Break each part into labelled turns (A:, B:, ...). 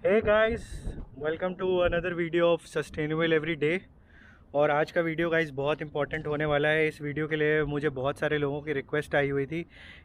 A: Hey guys, welcome to another video of sustainable every day. और आज का video guys बहुत इंपॉर्टेंट होने वाला है। इस वीडियो के लिए मुझे बहुत सारे लोगों की रिक्वेस्ट आई हुई थी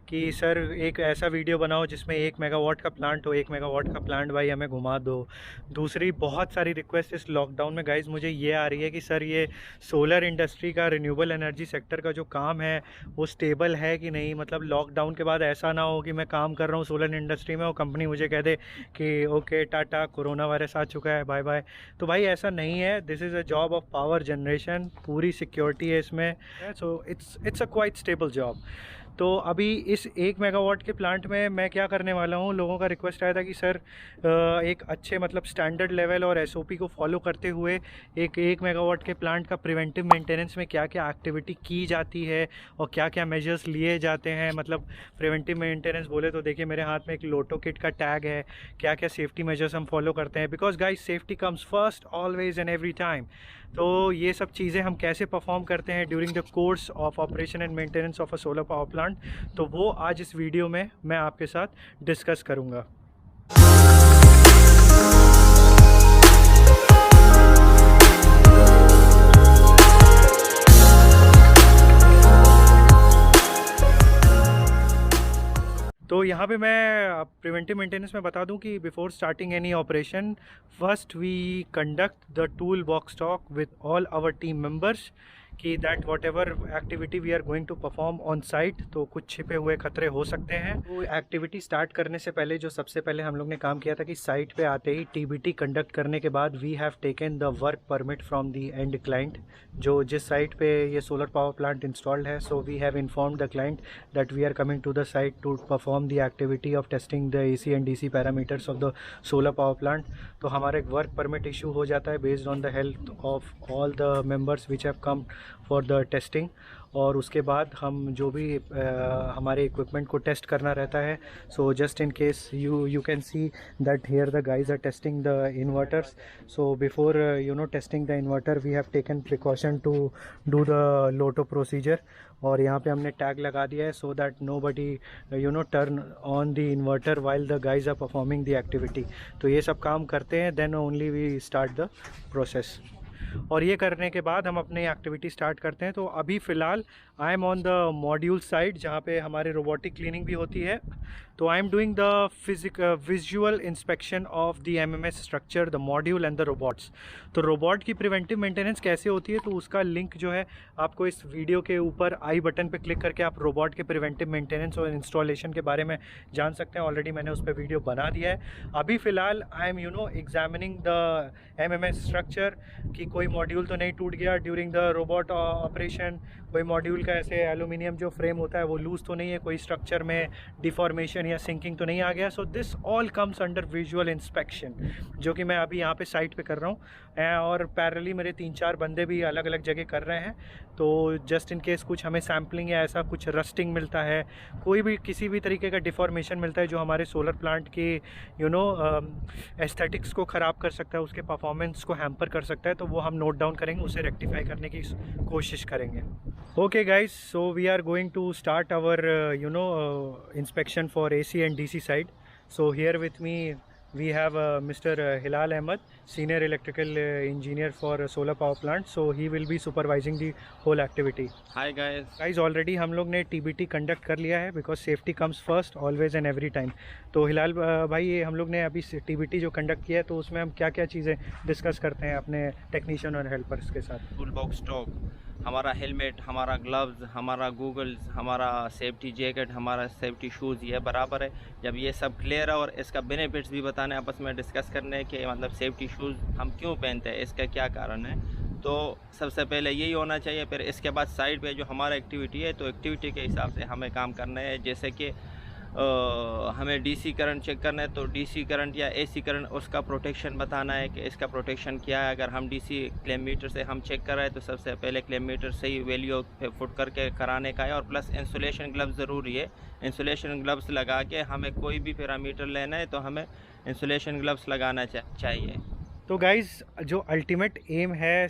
A: कि सर एक ऐसा वीडियो बनाओ जिसमें 1 मेगावाट का प्लांट हो, 1 मेगावाट का प्लांट भाई हमें घुमा दो। दूसरी बहुत सारी रिक्वेस्ट इस लॉकडाउन में गाइस मुझे ये आ रही है कि सर ये सोलर इंडस्ट्री का, रिन्यूएबल एनर्जी सेक्टर का जो काम है वो स्टेबल है कि नहीं। मतलब लॉकडाउन के बाद ऐसा ना हो कि मैं काम कर रहा हूँ सोलर इंडस्ट्री में और कंपनी मुझे कह दे कि ओके टाटा, कोरोना वायरस आ चुका है, बाय बाय। तो भाई ऐसा नहीं है। This is a job of power generation, पूरी सिक्योरिटी है इसमें। So it's a quite stable job. तो अभी इस 1 मेगावाट के प्लांट में मैं क्या करने वाला हूँ, लोगों का रिक्वेस्ट आया था कि सर एक अच्छे मतलब स्टैंडर्ड लेवल और एसओपी को फॉलो करते हुए एक मेगावाट के प्लांट का प्रिवेंटिव मेंटेनेंस में क्या क्या एक्टिविटी की जाती है और क्या क्या मेजर्स लिए जाते हैं। मतलब प्रिवेंटिव मेंटेनेंस बोले तो देखिए मेरे हाथ में एक लोटो किट का टैग है, क्या क्या सेफ्टी मेजर्स हम फॉलो करते हैं, because guys safety comes first always and every time. तो ये सब चीज़ें हम कैसे परफॉर्म करते हैं during the course of operation and maintenance of a solar power plant, तो वो आज इस वीडियो में मैं आपके साथ डिस्कस करूँगा। तो यहाँ पे मैं प्रिवेंटिव मेंटेनेंस में बता दूं कि before starting any operation, first we conduct the tool box talk with all our team members कि that whatever activity we are going to perform on site, तो कुछ छिपे हुए खतरे हो सकते हैं। तो एक्टिविटी स्टार्ट करने से पहले जो सबसे पहले हम लोग ने काम किया था कि साइट पे आते ही टीबीटी कंडक्ट करने के बाद we have taken the work permit from the end client, जो जिस साइट पे ये सोलर पावर प्लांट इंस्टॉल्ड है। So we have informed the client that we are coming to the site to perform the activity of testing the AC and DC parameters of the solar power plant. तो हमारा एक work permit issue हो जाता है based on the health of all the members which have come for the testing. और उसके बाद हम जो भी हमारे इक्विपमेंट को टेस्ट करना रहता है, so just in case you can see that here the guys are testing the inverters. So before testing the inverter we have taken precaution to do the LOTO procedure. और यहाँ पे हमने tag लगा दिया है so that nobody turn on the inverter while the guys are performing the activity. तो ये सब काम करते हैं, then only we start the process. और ये करने के बाद हम अपनी एक्टिविटी स्टार्ट करते हैं। तो अभी फ़िलहाल I am on the module side जहाँ पे हमारे रोबोटिक क्लीनिंग भी होती है। तो आई am doing the visual inspection of the MMS structure, the module and the robots. तो रोबोट की प्रिवेंटिव मेंटेनेंस कैसे होती है, तो उसका लिंक जो है आपको इस वीडियो के ऊपर आई बटन पे क्लिक करके आप रोबोट के प्रिवेंटिव मेंटेनेंस और इंस्टॉलेशन के बारे में जान सकते हैं। ऑलरेडी मैंने उस पर वीडियो बना दिया है। अभी फ़िलहाल I am examining the MMS structure कि कोई मॉड्यूल तो नहीं टूट गया ड्यूरिंग द रोबोट ऑपरेशन, कोई मॉड्यूल का ऐसे एल्यूमिनियम जो फ्रेम होता है वो लूज़ तो नहीं है, कोई स्ट्रक्चर में डिफॉर्मेशन या सिंकिंग तो नहीं आ गया। So this all comes under visual inspection, जो कि मैं अभी यहाँ पे साइट पे कर रहा हूँ। और पैरेलली मेरे 3-4 बंदे भी अलग अलग जगह कर रहे हैं। तो जस्ट इन केस कुछ हमें सैम्पलिंग या ऐसा कुछ रस्टिंग मिलता है, कोई भी किसी भी तरीके का डिफॉर्मेशन मिलता है जो हमारे सोलर प्लांट के एस्थेटिक्स को ख़राब कर सकता है, उसके परफॉर्मेंस को हैम्पर कर सकता है, तो वो हम नोट डाउन करेंगे, उसे रेक्टिफाई करने की कोशिश करेंगे। Okay guys, so we are going to start our inspection for AC and DC side. So here with me we have Mr. Hilal Ahmed, senior electrical engineer for solar power plant. So he will be supervising the whole activity.
B: Hi guys.
A: Guys, already हम लोग ने TBT conduct कर लिया है because safety comes first always and every time. तो हिलाल भाई, ये हम लोग ने अभी TBT जो कंडक्ट किया है तो उसमें हम क्या क्या चीज़ें डिस्कस करते हैं अपने टेक्नीशियन और हेल्पर्स के साथ।
B: टूल बॉक्स टॉक, हमारा हेलमेट, हमारा ग्लव्स, हमारा गूगल्स, हमारा सेफ्टी जैकेट, हमारा सेफ्टी शूज़, ये बराबर है। जब ये सब क्लियर है और इसका बेनिफिट्स भी बताने, आपस में डिस्कस करने के मतलब सेफ्टी शूज़ हम क्यों पहनते हैं, इसका क्या कारण है, तो सबसे पहले यही होना चाहिए। फिर इसके बाद साइड पे जो हमारा एक्टिविटी है, तो एक्टिविटी के हिसाब से हमें काम करना है। जैसे कि हमें डीसी करंट चेक करना है, तो डीसी करंट या एसी करंट, उसका प्रोटेक्शन बताना है कि इसका प्रोटेक्शन क्या है। अगर हम डीसी क्लेम मीटर से हम चेक कर रहे हैं तो सबसे पहले क्लेम मीटर से ही वैल्यू फुट करके कराने का है। और प्लस इंसुलेशन ग्लव्स ज़रूरी है। इंसुलेशन ग्लव्स लगा के हमें कोई भी पैरामीटर लेना है तो हमें इंसुलेशन ग्लव्स लगाना चाहिए।
A: तो गाइज़, जो अल्टीमेट एम है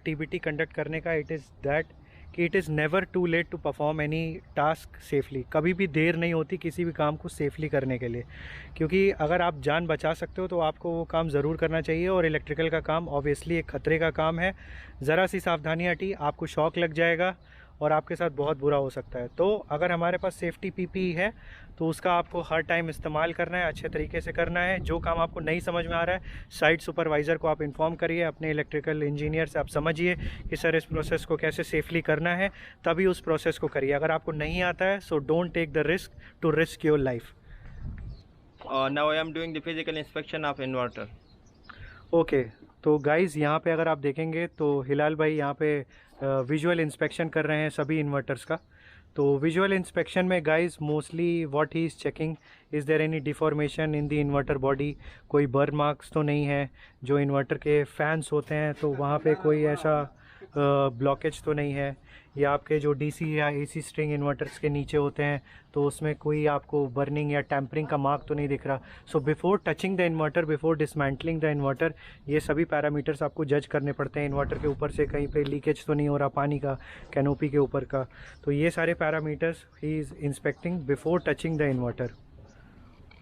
A: TBT कंडक्ट करने का, इट इज़ दैट कि it is never too late to perform any task safely. कभी भी देर नहीं होती किसी भी काम को सेफली करने के लिए, क्योंकि अगर आप जान बचा सकते हो तो आपको वो काम ज़रूर करना चाहिए। और इलेक्ट्रिकल का काम ऑब्वियसली एक खतरे का काम है, ज़रा सी सावधानी हटी आपको शॉक लग जाएगा और आपके साथ बहुत बुरा हो सकता है। तो अगर हमारे पास सेफ्टी पीपीई है तो उसका आपको हर टाइम इस्तेमाल करना है, अच्छे तरीके से करना है। जो काम आपको नहीं समझ में आ रहा है, साइट सुपरवाइज़र को आप इन्फॉर्म करिए, अपने इलेक्ट्रिकल इंजीनियर से आप समझिए कि सर इस प्रोसेस को कैसे सेफली करना है, तभी उस प्रोसेस को करिए। अगर आपको नहीं आता है so don't take the risk to risk your life.
B: Now I am doing the physical inspection of inverter.
A: Okay, तो गाइज़ यहाँ पे अगर आप देखेंगे तो हिलाल भाई यहाँ पे विजुअल इंस्पेक्शन कर रहे हैं सभी इन्वर्टर्स का। तो विजुअल इंस्पेक्शन में guys mostly what he is checking, is there any deformation in the inverter body, कोई बर्न मार्क्स तो नहीं है। जो इन्वर्टर के फैंस होते हैं तो वहाँ पे कोई ऐसा ब्लॉकेज तो नहीं है, या आपके जो डीसी या एसी स्ट्रिंग इन्वर्टर्स के नीचे होते हैं तो उसमें कोई आपको बर्निंग या टेम्परिंग का मार्क तो नहीं दिख रहा। So before touching the inverter, before dismantling the inverter, ये सभी पैरामीटर्स आपको जज करने पड़ते हैं। इन्वर्टर के ऊपर से कहीं पे लीकेज तो नहीं हो रहा पानी का, कैनोपी के ऊपर का, तो ये सारे parameters he is inspecting before touching the inverter.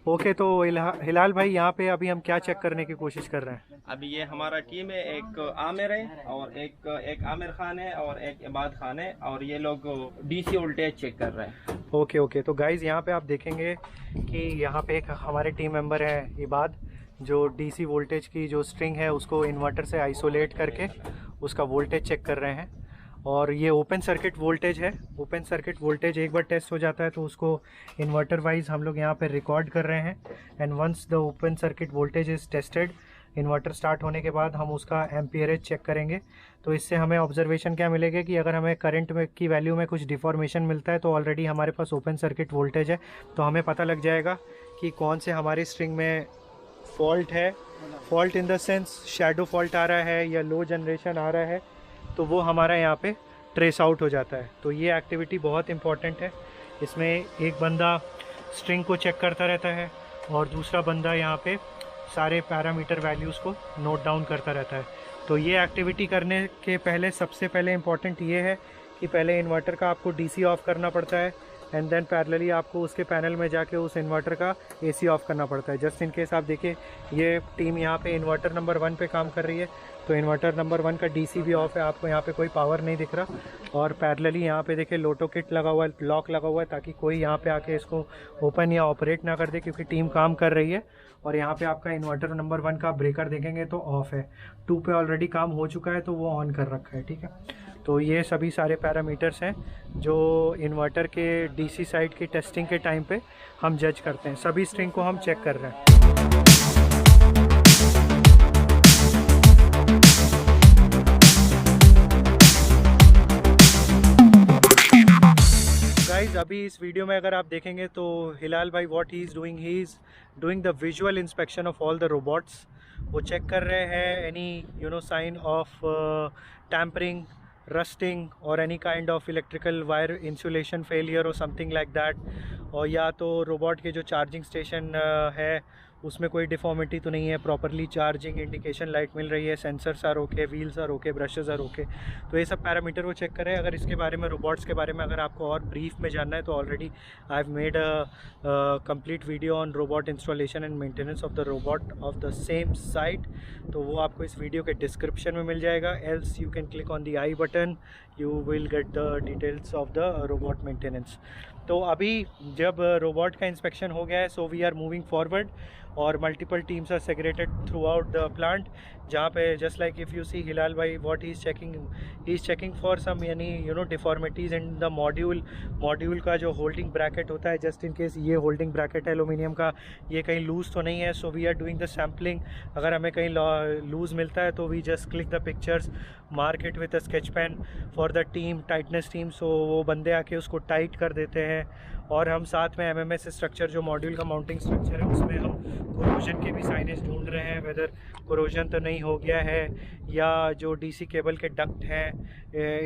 A: Okay, तो हिलाल भाई यहाँ पे अभी हम क्या चेक करने की कोशिश कर रहे हैं?
B: अभी ये हमारा टीम है, एक आमिर है और एक आमिर खान है और एक इबाद खान है, और ये लोग डीसी वोल्टेज चेक कर रहे हैं।
A: ओके, तो गाइज़ यहाँ पे आप देखेंगे कि यहाँ पे एक हमारे टीम मेंबर है इबाद, जो डीसी वोल्टेज की जो स्ट्रिंग है उसको इन्वर्टर से आइसोलेट करके उसका वोल्टेज चेक कर रहे हैं। और ये ओपन सर्किट वोल्टेज है। ओपन सर्किट वोल्टेज एक बार टेस्ट हो जाता है तो उसको इन्वर्टर वाइज हम लोग यहाँ पे रिकॉर्ड कर रहे हैं। And once the open circuit voltage is tested, inverter start होने के बाद हम उसका एम्पियरेज चेक करेंगे। तो इससे हमें ऑब्जर्वेशन क्या मिलेगा कि अगर हमें करंट में की वैल्यू में कुछ डिफॉर्मेशन मिलता है तो ऑलरेडी हमारे पास ओपन सर्किट वोल्टेज है, तो हमें पता लग जाएगा कि कौन से हमारी स्ट्रिंग में फॉल्ट है। Fault in the sense shadow fault आ रहा है या लो जनरेशन आ रहा है, तो वो हमारा यहाँ पे ट्रेस आउट हो जाता है। तो ये एक्टिविटी बहुत इंपॉर्टेंट है। इसमें एक बंदा स्ट्रिंग को चेक करता रहता है और दूसरा बंदा यहाँ पे सारे पैरामीटर वैल्यूज़ को नोट डाउन करता रहता है। तो ये एक्टिविटी करने के पहले सबसे पहले इम्पॉर्टेंट ये है कि पहले इन्वर्टर का आपको डीसी ऑफ़ करना पड़ता है, एंड देन पैरेलली आपको उसके पैनल में जाके उस इन्वर्टर का एसी ऑफ़ करना पड़ता है। जस्ट इन केस आप देखिए ये टीम यहाँ पे इन्वर्टर नंबर 1 पे काम कर रही है, तो इन्वर्टर नंबर 1 का डीसी भी ऑफ है, आपको यहाँ पे कोई पावर नहीं दिख रहा। और पैरेलली यहाँ पे देखिए लोटो किट लगा हुआ है, लॉक लगा हुआ है, ताकि कोई यहाँ पे आके इसको ओपन या ऑपरेट ना कर दे, क्योंकि टीम काम कर रही है। और यहाँ पे आपका इन्वर्टर नंबर 1 का ब्रेकर देखेंगे तो ऑफ है, 2 पे ऑलरेडी काम हो चुका है तो वो ऑन कर रखा है, ठीक है। तो ये सभी सारे पैरामीटर्स हैं जो इन्वर्टर के डीसी साइड की टेस्टिंग के टाइम पे हम जज करते हैं। सभी स्ट्रिंग को हम चेक कर रहे हैं। गाइज अभी इस वीडियो में अगर आप देखेंगे तो हिलाल भाई what he is doing the visual inspection of all the robots. वो चेक कर रहे हैं any sign of tampering, rusting और any kind of electrical wire insulation failure और समथिंग लाइक दैट। और या तो रोबोट के जो चार्जिंग स्टेशन है उसमें कोई डिफॉर्मिटी तो नहीं है, प्रॉपरली चार्जिंग इंडिकेशन लाइट मिल रही है, sensors are okay, wheels are okay, brushes are okay. तो ये सब पैरामीटर वो चेक करें। अगर इसके बारे में रोबोट्स के बारे में अगर आपको और ब्रीफ में जानना है तो already I have made a complete video on robot installation and maintenance of the robot of the same site, तो वो आपको इस वीडियो के डिस्क्रिप्शन में मिल जाएगा। Else you can click on the i button, you will get the details of the robot maintenance. तो अभी जब रोबोट का इंस्पेक्शन हो गया है so we are moving forward, और multiple teams are segregated throughout the plant, जहाँ पे just like if you see Hilal भाई what he is checking for some deformities in the module का जो होल्डिंग ब्रैकेट होता है, जस्ट इन केस ये holding bracket है एलुमिनियम का, ये कहीं लूज़ तो नहीं है। So we are doing the sampling. अगर हमें कहीं लूज़ मिलता है तो we just click the pictures, mark it with a sketch pen for the team tightness team. So वो बंदे आके उसको टाइट कर देते हैं और हम साथ में MMS स्ट्रक्चर जो मॉड्यूल का माउंटिंग स्ट्रक्चर है उसमें हम कोरोजन के भी साइनेज ढूंढ रहे हैं, वेदर कोरोजन तो नहीं हो गया है या जो DC केबल के डक्ट हैं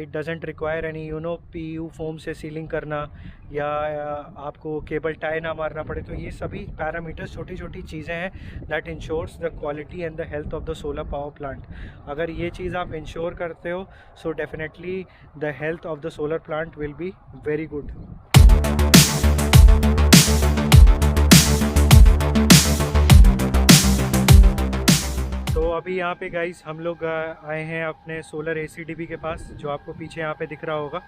A: it doesn't require any PU foam से सीलिंग करना या आपको केबल टाई ना मारना पड़े। तो ये सभी पैरामीटर्स छोटी छोटी चीज़ें हैं that ensures the quality and the health of the solar power plant. अगर ये चीज़ आप इंश्योर करते हो so definitely the health of the solar plant will be very good. तो अभी यहाँ पे गाइस हम लोग आए हैं अपने सोलर ACDB के पास, जो आपको पीछे यहाँ पे दिख रहा होगा।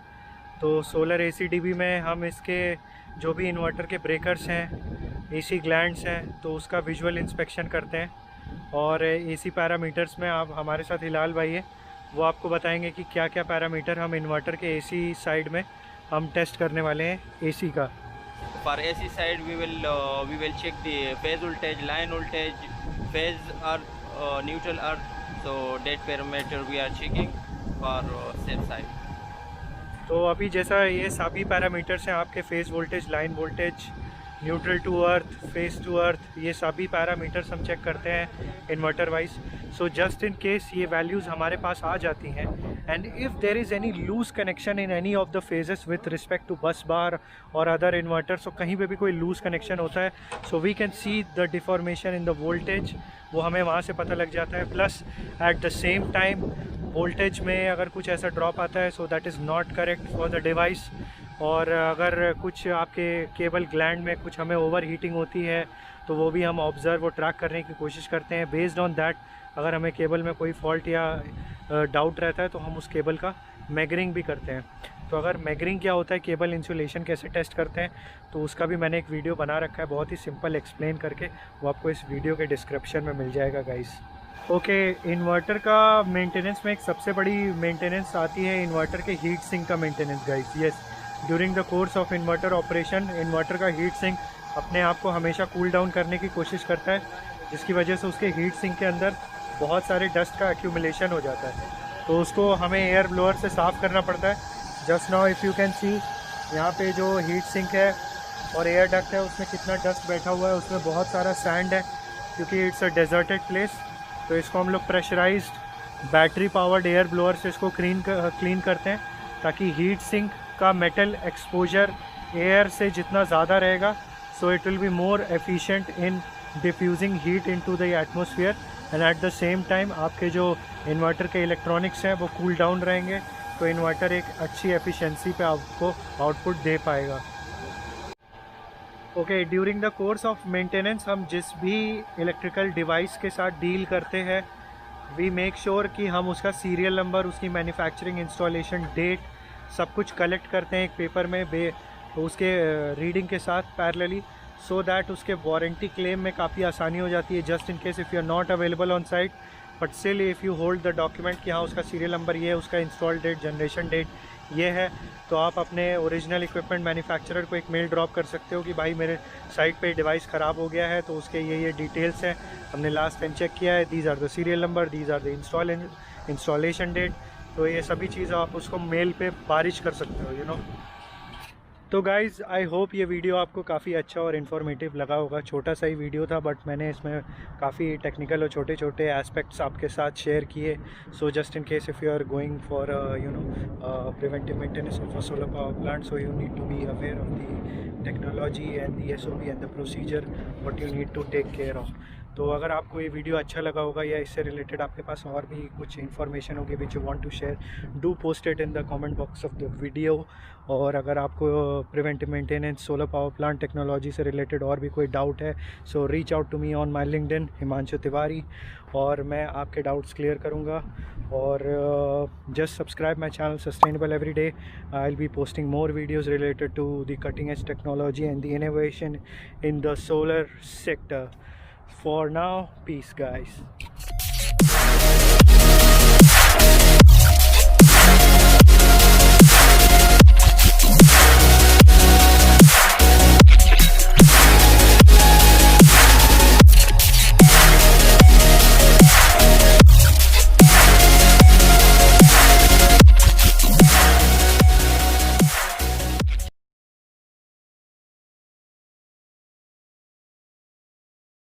A: तो सोलर ACDB में हम इसके जो भी इन्वर्टर के ब्रेकर्स हैं, AC ग्लैंड्स हैं, तो उसका विजुअल इंस्पेक्शन करते हैं। और AC पैरामीटर्स में आप हमारे साथ हिलाल भाई है, वो आपको बताएंगे कि क्या क्या पैरामीटर हम इन्वर्टर के AC साइड में हम टेस्ट करने वाले हैं AC का।
B: For AC side we will check the phase voltage, line voltage, phase earth, neutral earth, so that parameter we are checking for safe side।
A: तो अभी जैसा ये सभी पैरामीटर्स हैं आपके phase voltage, line voltage, neutral to earth, phase to earth, ये सभी parameters हम चेक करते हैं inverter wise. So just in case ये वैल्यूज़ हमारे पास आ जाती हैं and if there is any loose connection in any of the phases with respect to bus bar और अदर इन्वर्टर्स, तो कहीं पे भी कोई लूज़ कनेक्शन होता है so we can see the deformation in the voltage, वो हमें वहाँ से पता लग जाता है। Plus at the same time voltage में अगर कुछ ऐसा ड्रॉप आता है so that is not correct for the device. और अगर कुछ आपके केबल ग्लैंड में कुछ हमें ओवर हीटिंग होती है तो वो भी हम ऑब्ज़र्व और ट्रैक करने की कोशिश करते हैं। बेस्ड ऑन दैट अगर हमें केबल में कोई फॉल्ट या डाउट रहता है तो हम उस केबल का मैगरिंग भी करते हैं। तो अगर मैगरिंग क्या होता है, केबल इंसुलेशन कैसे टेस्ट करते हैं, तो उसका भी मैंने एक वीडियो बना रखा है बहुत ही सिंपल एक्सप्लेन करके, वो आपको इस वीडियो के डिस्क्रिप्शन में मिल जाएगा गाइस। ओके, इन्वर्टर का मेंटेनेंस में एक सबसे बड़ी मेंटेनेंस आती है इन्वर्टर के हीट सिंक का maintenance guys. Yes, during the course of inverter operation inverter का हीट सिंक अपने आप को हमेशा कूल डाउन करने की कोशिश करता है, जिसकी वजह से उसके हीट सिंक के अंदर बहुत सारे डस्ट का एक्यूमुलेशन हो जाता है। तो उसको हमें एयर ब्लोअर से साफ़ करना पड़ता है। Just now if you can सी यहाँ पे जो हीट सिंक है और एयर डक्ट है उसमें कितना डस्ट बैठा हुआ है, उसमें बहुत सारा सैंड है क्योंकि इट्स अ डेजर्टेड प्लेस। तो इसको हम लोग pressurised battery powered air blower से इसको क्लीन करते हैं ताकि हीट सिंक का मेटल एक्सपोजर एयर से जितना ज़्यादा रहेगा so it will be more efficient in diffusing heat into the atmosphere and at the same time आपके जो इन्वर्टर के इलेक्ट्रॉनिक्स हैं वो कूल डाउन रहेंगे, तो इन्वर्टर एक अच्छी एफिशिएंसी पे आपको आउटपुट दे पाएगा। Okay, during the course of maintenance हम जिस भी इलेक्ट्रिकल डिवाइस के साथ डील करते हैं वी मेक श्योर कि हम उसका सीरियल नंबर, उसकी मैन्युफैक्चरिंग इंस्टॉलेशन डेट सब कुछ कलेक्ट करते हैं एक पेपर में उसके रीडिंग के साथ पैरेलली, सो दैट उसके वारंटी क्लेम में काफ़ी आसानी हो जाती है। Just in case if you are not available on site but still if you hold the document कि हाँ उसका सीरियल नंबर ये है, उसका इंस्टॉल डेट, जनरेशन डेट ये है, तो आप अपने ओरिजिनल इक्विपमेंट मैन्युफैक्चरर को एक मेल ड्रॉप कर सकते हो कि भाई मेरे साइट पे डिवाइस ख़राब हो गया है, तो उसके ये डिटेल्स हैं, हमने लास्ट टाइम चेक किया है, these are the serial number, these are the installation date. तो ये सभी चीज़ आप उसको मेल पे बारिश कर सकते हो, यू नो। तो गाइज़ आई होप ये वीडियो आपको काफ़ी अच्छा और इन्फॉर्मेटिव लगा होगा। छोटा सा ही वीडियो था बट मैंने इसमें काफ़ी टेक्निकल और छोटे छोटे एस्पेक्ट्स आपके साथ शेयर किए। So just in case if you are going for preventive maintenance of a solar power plant, so you need to be aware of the technology and the SOP and the procedure what you need to take care of. तो अगर आपको ये video अच्छा लगा होगा या इससे related आपके पास और भी कुछ इन्फॉर्मेशन होगी which you want to share, do post it in the comment box of the video. और अगर आपको preventive maintenance solar power plant technology से रिलेटेड और भी कोई डाउट है so reach out to me on my LinkedIn Himanshu Tiwari, और मैं आपके डाउट्स क्लियर करूँगा। और just subscribe my channel sustainable every day. I will be posting more videos related to the cutting as technology and the innovation in the solar sector. For now, peace guys.